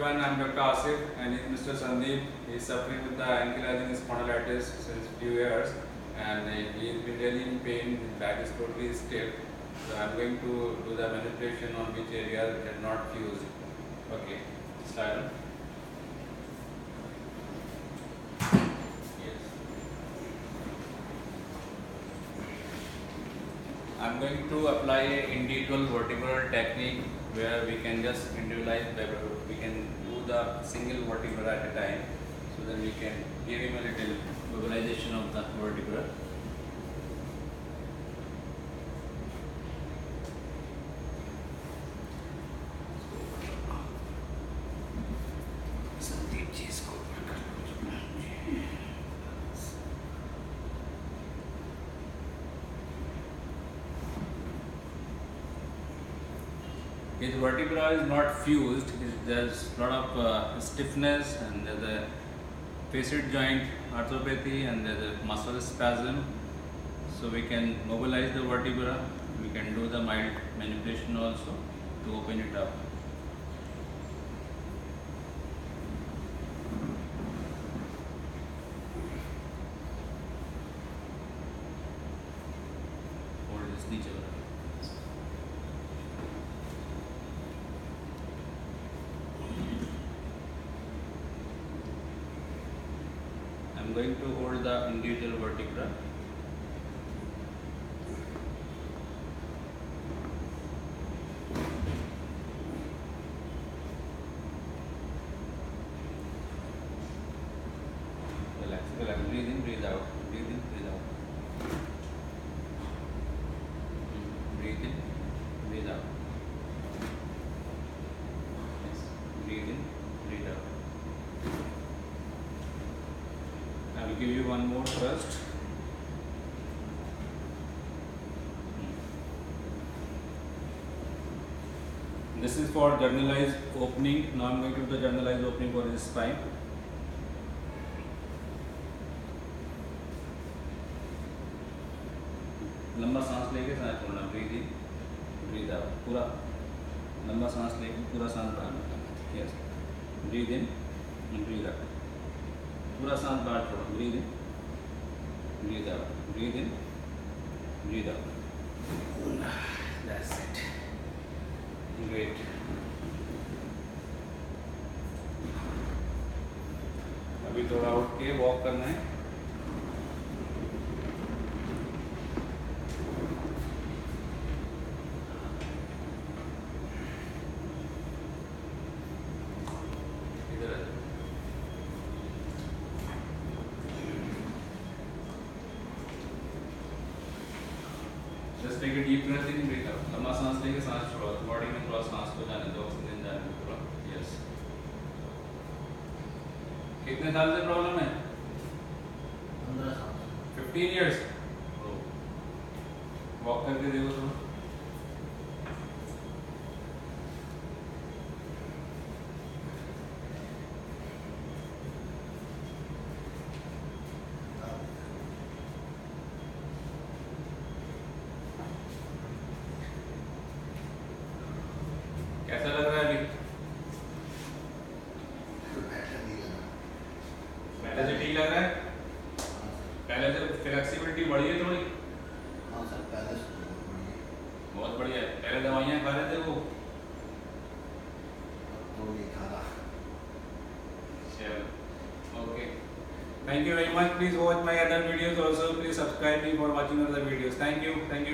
everyone, I'm Dr. Asif and Mr. Sandeep. He is suffering with the ankylosing spondylitis since few years and he has been really in pain. His back is totally stiff. So I'm going to do the manipulation on which areas it had not fused. Okay, start. Yes. I'm going to apply an individual vertebral technique where we can just individualize, we can do the single vertebra at a time, so then we can give him a little mobilization of the vertebra. Sandeep ji इसको his vertebra is not fused, there's a lot of stiffness and there's a facet joint arthropathy and there's a muscle spasm. So we can mobilize the vertebra, we can do the mild manipulation also to open it up. Hold this नीचे वाला. I'm going to hold the individual vertebra. Relax, relax. Breathe in, breathe out. Breathe in, breathe out. Breathe in, breathe out. Yes. Breathe in, breathe out. I will give you one more first. This is for generalized opening. Now I am going to do the generalized opening for his spine. लंबा सांस लेके सांस छोड़ना. Breathe in, breathe out. पूरा लंबा सांस लेके पूरा सांस बाहर निकालना. Yes. Breathe in, breathe out. पूरा सांस बाहर छोड़ो. Breathe in, breathe out. Breathe in, breathe out. That's it. Great. अभी थोड़ा उठ के वॉक करना है. इधर आ जाओ. Just take a deep breath in, breathe out. लंबा सांस लेके सांस छोड़ो. बॉडी में थोड़ा सांस को जाने दो, ऑक्सीजन जाने दो थोड़ा. यस. कितने साल से प्रॉब्लम है? 15 साल. 15 years. वॉक करके देखो थोड़ा. कैसा लग रहा है अभी? पहले से ठीक लग रहा है? पहले से फ्लेक्सिबिलिटी बढ़ी है थोड़ी? हाँ सर, पहले से बहुत बढ़िया है. पहले दवाइयाँ खा रहे थे वो? तो नहीं खा रहा. चलो, okay. Thank you very much. Please watch my other videos also. Please subscribe me for watching other videos. Thank you. Thank you.